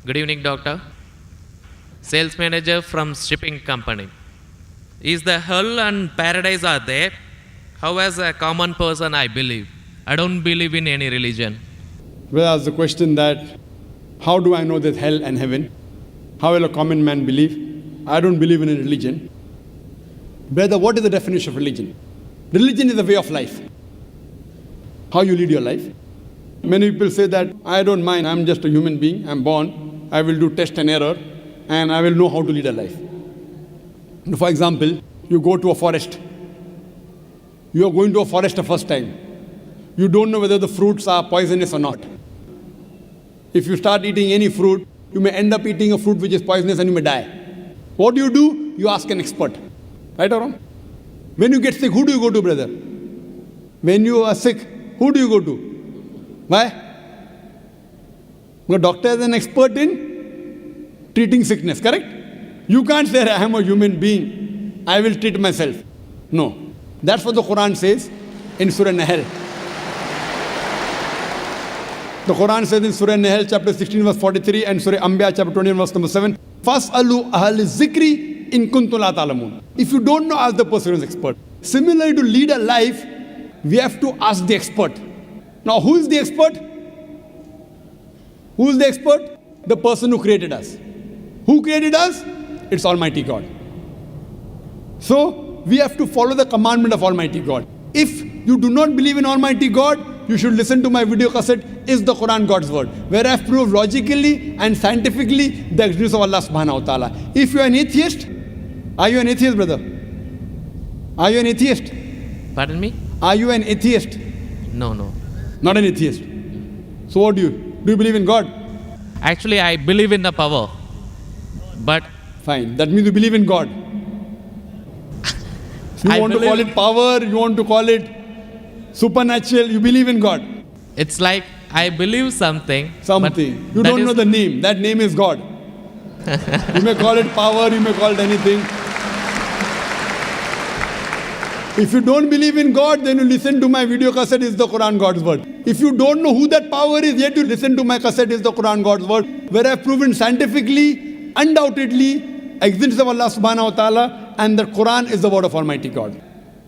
Good evening, doctor. Sales manager from shipping company. Is the hell and paradise are there? How as a common person I believe. I don't believe in any religion. Well, ask the question that, how do I know there's hell and heaven? How will a common man believe? I don't believe in a religion. Brother, what is the definition of religion? Religion is a way of life. How you lead your life. Many people say that, I don't mind, I'm just a human being, I'm born, I will do test and error, and I will know how to lead a life. For example, you go to a forest. You are going to a forest the first time. You don't know whether the fruits are poisonous or not. If you start eating any fruit, you may end up eating a fruit which is poisonous and you may die. What do? You ask an expert. Right or wrong? When you get sick, who do you go to, brother? When you are sick, who do you go to? Why? The doctor is an expert in treating sickness, correct? You can't say, I am a human being, I will treat myself. No. That's what the Quran says in Surah Nahl. The Quran says in Surah Nahl, chapter 16, verse 43, and Surah Anbiya, chapter 21, verse number 7, فَاسْأَلُوا أَهْلِ الذِّكْرِ إِن كُنتُمْ لَا تَعْلَمُونَ. If you don't know, ask the person who is expert. Similarly, to lead a life, we have to ask the expert. Now, who is the expert? Who is the expert? The person who created us. Who created us? It's Almighty God. So, we have to follow the commandment of Almighty God. If you do not believe in Almighty God, you should listen to my video cassette, Is the Quran God's Word? Where I have proved logically and scientifically the existence of Allah subhanahu wa ta'ala. If you are an atheist, are you an atheist, brother? Are you an atheist? Pardon me? Are you an atheist? No. Not an atheist. So what do you? Do you believe in God? Actually, I believe in the power. But Fine. That means you believe in God. You I want to call believe- it power, you want to call it supernatural, you believe in God. it's like I believe something. but Something. You that don't is- know the name. That name is God. You may call it power, you may call it anything. If you don't believe in God, then you listen to my video cassette, Is the Quran God's Word? If you don't know who that power is, yet you listen to my cassette, Is the Quran God's Word? Where I have proven scientifically, undoubtedly, existence of Allah subhanahu wa ta'ala, and the Quran is the word of Almighty God.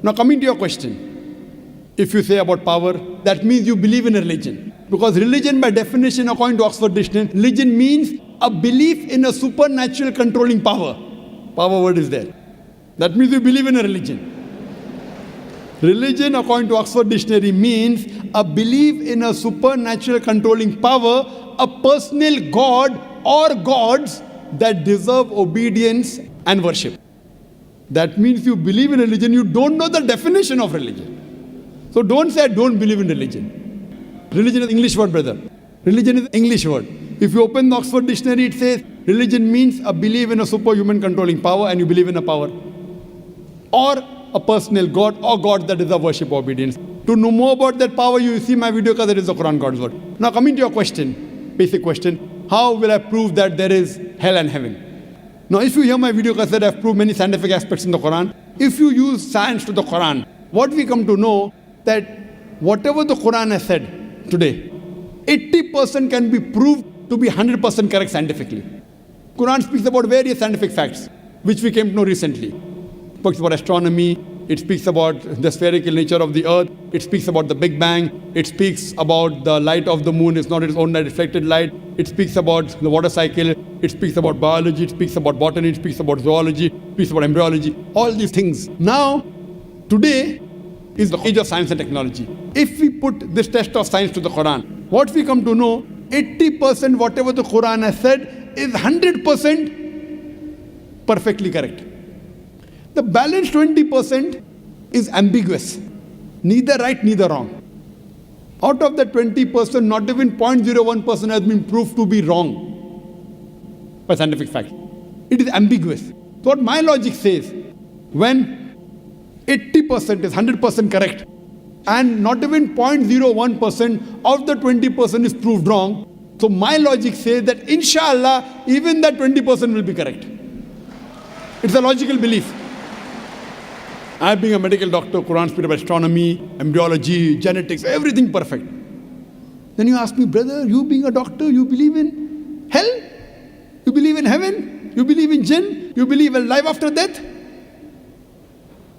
Now coming to your question. If you say about power, that means you believe in a religion. Because religion, by definition, according to Oxford Dictionary, religion means a belief in a supernatural controlling power. Power word is there. That means you believe in a religion. Religion, according to Oxford Dictionary, means a belief in a supernatural controlling power, a personal God or gods that deserve obedience and worship. That means you believe in religion, you don't know the definition of religion. So don't say, I don't believe in religion. Religion is English word, brother. Religion is English word. If you open the Oxford Dictionary, it says, religion means a belief in a superhuman controlling power, and you believe in a power. Or a personal God or God that deserve worship or obedience. To know more about that power, you see my video because it is the Quran God's Word. Now coming to your question, basic question, how will I prove that there is hell and heaven? Now if you hear my video cassette, I have proved many scientific aspects in the Quran. If you use science to the Quran, what we come to know that whatever the Quran has said today, 80% can be proved to be 100% correct scientifically. Quran speaks about various scientific facts, which we came to know recently. It speaks about astronomy, it speaks about the spherical nature of the earth, it speaks about the Big Bang, it speaks about the light of the moon is not its own reflected light, it speaks about the water cycle, it speaks about biology, it speaks about botany, it speaks about zoology, it speaks about embryology, all these things. Now, today is the age of science and technology. If we put this test of science to the Quran, what we come to know, 80% whatever the Quran has said is 100% perfectly correct. The balance 20% is ambiguous. Neither right, neither wrong. Out of that 20%, not even 0.01% has been proved to be wrong by scientific fact. It is ambiguous. So what my logic says, when 80% is 100% correct, and not even 0.01% of the 20% is proved wrong, so my logic says that inshallah, even that 20% will be correct. It's a logical belief. I being a medical doctor, Quran speaks about astronomy, embryology, genetics, everything perfect. Then you ask me, brother, you being a doctor, you believe in hell? believe in heaven? You believe in jinn? You believe in life after death?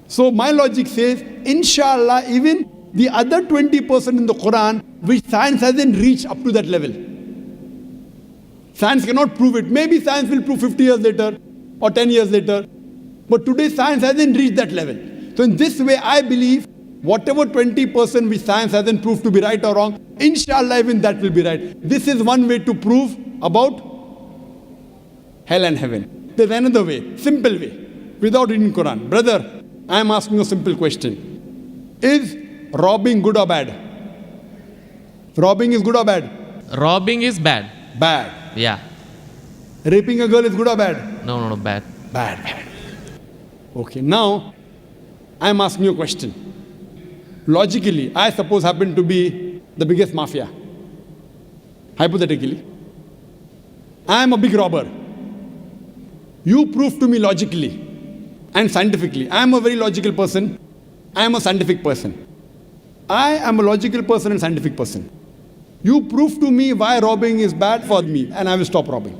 So my logic says, inshallah, even the other 20% in the Quran, which science hasn't reached up to that level. Science cannot prove it. Maybe science will prove 50 years later or 10 years later. But today science hasn't reached that level. So in this way, I believe whatever 20% which science hasn't proved to be right or wrong, inshallah even that will be right. This is one way to prove about hell and heaven. There's another way, simple way, without reading Quran. Brother, I am asking a simple question. Is robbing good or bad? Robbing is good or bad? Robbing is bad. Bad. Yeah. Raping a girl is good or bad? No, bad. Bad. Okay, now I am asking you a question. Logically, I suppose happen to be the biggest mafia. Hypothetically. I am a big robber. You prove to me logically and scientifically. I am a very logical person. I am a scientific person. I am a logical person and scientific person. You prove to me why robbing is bad for me and I will stop robbing.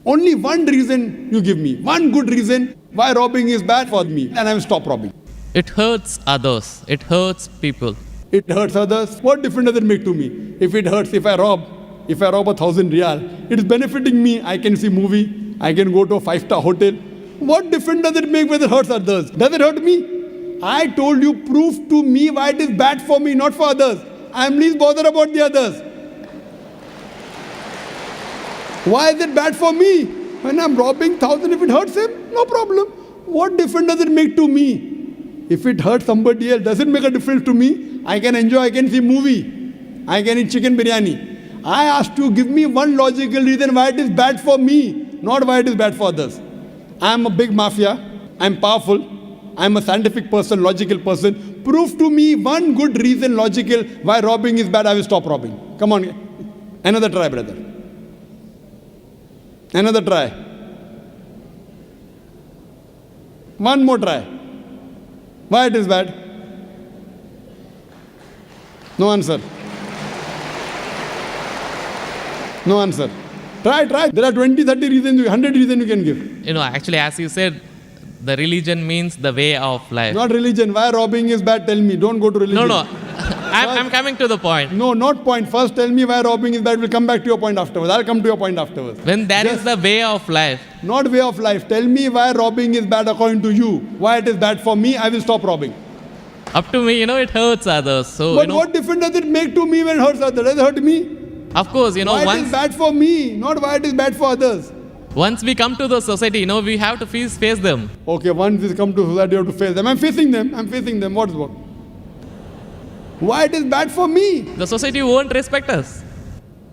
Only one reason you give me. One good reason why robbing is bad for me and I will stop robbing. It hurts others. It hurts people. It hurts others. What difference does it make to me? If it hurts, if I rob 1,000 riyal, it is benefiting me. I can see movie. I can go to a 5-star hotel. What difference does it make whether it hurts others? Does it hurt me? I told you, prove to me why it is bad for me, not for others. I am least bothered about the others. Why is it bad for me? When I am robbing 1,000, if it hurts him, no problem. What difference does it make to me? If it hurts somebody else, does it make a difference to me? I can enjoy, I can see movie. I can eat chicken biryani. I asked you, give me one logical reason why it is bad for me, not why it is bad for others. I am a big mafia. I am powerful. I am a scientific person, logical person. Prove to me one good reason, logical, why robbing is bad. I will stop robbing. Come on. Another try, brother. Another try. One more try. Why it is bad? No answer. No answer. Try. There are 20, 30 reasons, 100 reasons you can give. Actually, as you said, the religion means the way of life. Not religion. Why robbing is bad? Tell me. Don't go to religion. No. I'm coming to the point. No, not point. First tell me why robbing is bad. We'll come back to your point afterwards. I'll come to your point afterwards. When that is the way of life. Not way of life. Tell me why robbing is bad according to you. Why it is bad for me, I will stop robbing. Up to me, it hurts others. So, but what difference does it make to me when it hurts others? Does it hurt me? Of course, why it is bad for me, not why it is bad for others. Once we come to the society, we have to face them. Okay, once we come to society, you have to face them. I'm facing them. What's what? Why it is bad for me? The society won't respect us.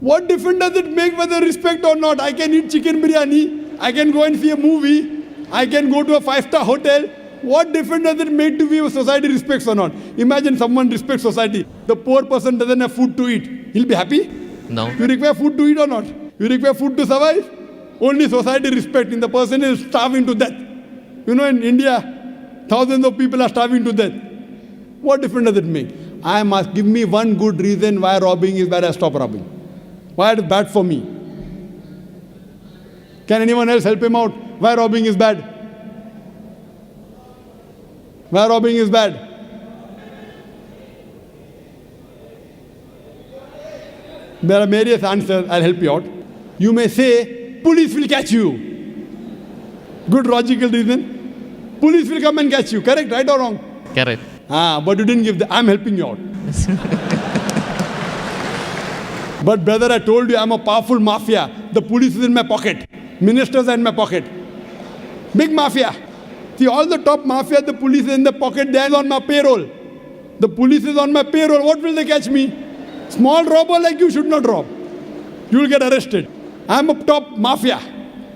What difference does it make whether respect or not? I can eat chicken biryani. I can go and see a movie. I can go to a 5-star hotel. What difference does it make to me if society respects or not? Imagine someone respects society. The poor person doesn't have food to eat. He'll be happy? No. You require food to eat or not? You require food to survive? Only society respecting. The person is starving to death. In India, thousands of people are starving to death. What difference does it make? I must give me one good reason why robbing is bad. I stop robbing. Why it is bad for me? Can anyone else help him out? Why robbing is bad? Why robbing is bad? There are various answers. I'll help you out. You may say, police will catch you. Good logical reason. Police will come and catch you. Correct, right or wrong? Correct. But you didn't give I'm helping you out. But brother, I told you I'm a powerful mafia. The police is in my pocket. Ministers are in my pocket. Big mafia. See, all the top mafia, the police is in the pocket. They are on my payroll. The police is on my payroll. What will they catch me? Small robber like you should not rob. You will get arrested. I'm a top mafia.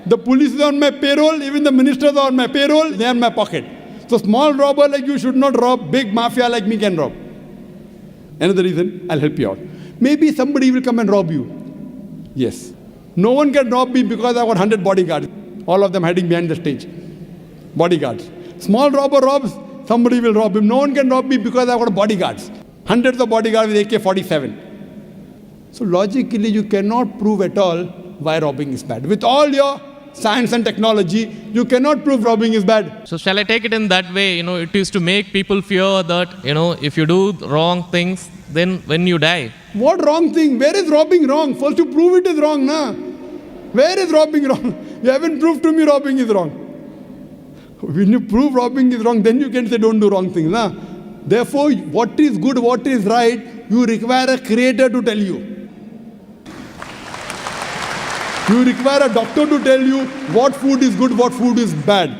The police is on my payroll. Even the ministers are on my payroll. They are in my pocket. So small robber like you should not rob. Big mafia like me can rob. Another reason, I'll help you out. Maybe somebody will come and rob you. Yes. No one can rob me because I've got 100 bodyguards. All of them hiding behind the stage. Bodyguards. Small robber robs, somebody will rob him. No one can rob me because I've got bodyguards. Hundreds of bodyguards with AK-47. So logically, you cannot prove at all why robbing is bad. With all your science and technology, you cannot prove robbing is bad. So shall I take it in that way? It is to make people fear that, if you do wrong things, then when you die. What wrong thing? Where is robbing wrong? First you prove it is wrong, na? Where is robbing wrong? You haven't proved to me robbing is wrong. When you prove robbing is wrong, then you can say don't do wrong things, na? Therefore, what is good, what is right, you require a creator to tell you. You require a doctor to tell you what food is good, what food is bad.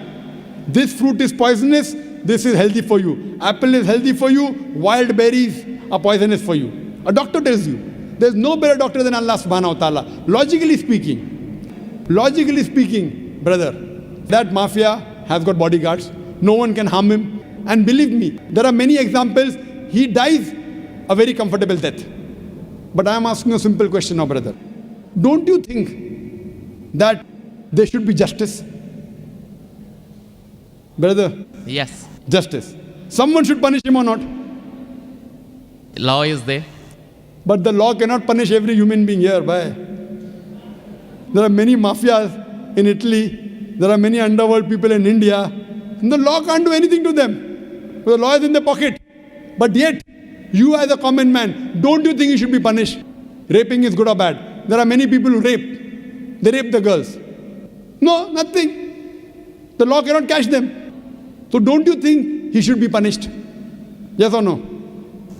This fruit is poisonous, this is healthy for you. Apple is healthy for you, wild berries are poisonous for you. A doctor tells you. There's no better doctor than Allah subhanahu wa ta'ala. Logically speaking, brother, that mafia has got bodyguards. No one can harm him. And believe me, there are many examples. He dies a very comfortable death. But I am asking a simple question now, brother. Don't you think that there should be justice? Brother? Yes. Justice. Someone should punish him or not? Law is there. But the law cannot punish every human being here. Why? There are many mafias in Italy. There are many underworld people in India. And the law can't do anything to them. The law is in their pocket. But yet, you as a common man, don't you think you should be punished? Raping is good or bad? There are many people who rape. They rape the girls. No, nothing. The law cannot catch them. So don't you think he should be punished? Yes or no?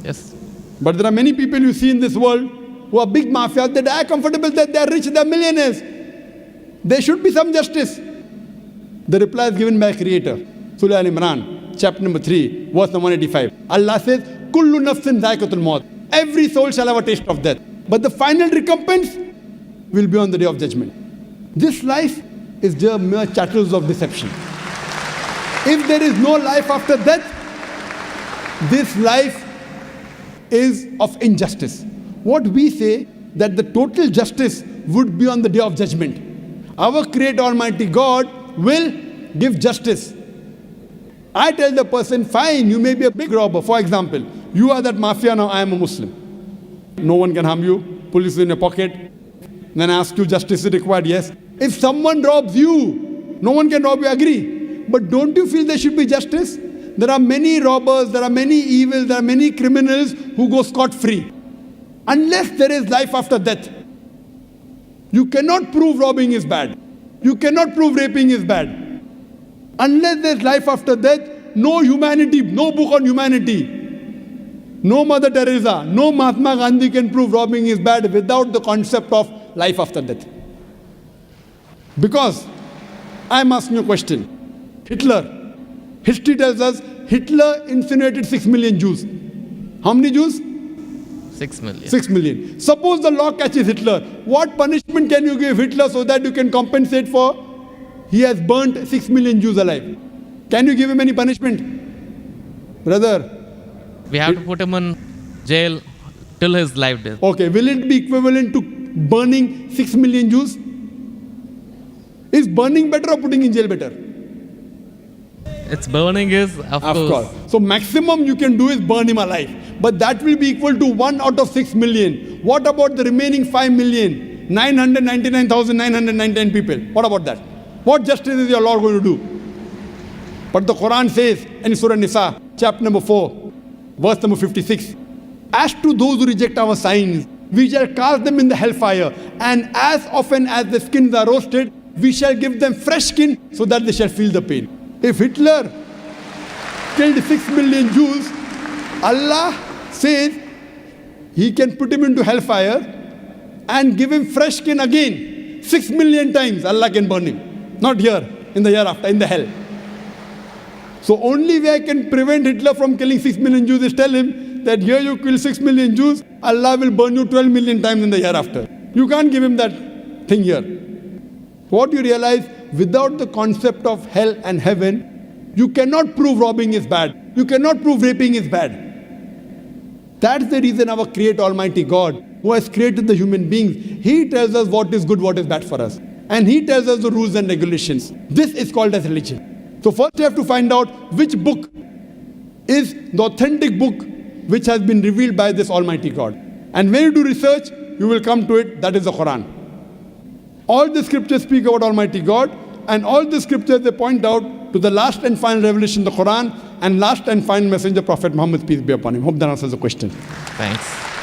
Yes. But there are many people you see in this world who are big mafias. They die comfortable, that they are rich, they are millionaires. There should be some justice. The reply is given by a creator. Surah Al-Imran, chapter number 3, verse number 185. Allah says, Kullu nafsin dhaikatul maut. Every soul shall have a taste of death. But the final recompense will be on the day of judgment. This life is just mere chattels of deception. If there is no life after death, this life is of injustice. What we say, that the total justice would be on the day of judgment. Our Creator Almighty God will give justice. I tell the person, fine, you may be a big robber. For example, you are that mafia, now I am a Muslim. No one can harm you. Police is in your pocket. Then I ask you, justice is required? Yes. If someone robs you, no one can rob you, agree. But don't you feel there should be justice? There are many robbers, there are many evils, there are many criminals who go scot-free. Unless there is life after death, you cannot prove robbing is bad. You cannot prove raping is bad. Unless there is life after death, no humanity, no book on humanity, no Mother Teresa, no Mahatma Gandhi can prove robbing is bad without the concept of life after death. Because I am asking you a question. Hitler, history tells us Hitler incinerated 6 million Jews. How many Jews? 6 million. 6 million. Suppose the law catches Hitler. What punishment can you give Hitler so that you can compensate for? He has burnt 6 million Jews alive. Can you give him any punishment? Brother. We have to put him in jail till his life death. Okay, will it be equivalent to burning 6 million Jews? Is burning better or putting in jail better? It's burning is, of course. So maximum you can do is burn him alive. But that will be equal to 1 out of 6 million. What about the remaining 5,999,999 people? What about that? What justice is your Lord going to do? But the Quran says in Surah Nisa, chapter number 4, verse number 56, as to those who reject our signs, we shall cast them in the hellfire, and as often as the skins are roasted, we shall give them fresh skin so that they shall feel the pain. If Hitler killed 6 million Jews, Allah says He can put him into hellfire and give him fresh skin again. 6 million times Allah can burn him. Not here, in the hereafter, in the hell. So only way I can prevent Hitler from killing 6 million Jews is tell him that here you kill 6 million Jews, Allah will burn you 12 million times in the hereafter. You can't give him that thing here. What you realize, without the concept of hell and heaven, you cannot prove robbing is bad. You cannot prove raping is bad. That's the reason our Creator Almighty God, who has created the human beings, He tells us what is good, what is bad for us. And He tells us the rules and regulations. This is called as religion. So first you have to find out which book is the authentic book which has been revealed by this Almighty God. And when you do research, you will come to it, that is the Quran. All the scriptures speak about Almighty God, and all the scriptures they point out to the last and final revelation, the Quran, and last and final messenger, Prophet Muhammad, peace be upon him. Hope that answers the question. Thanks.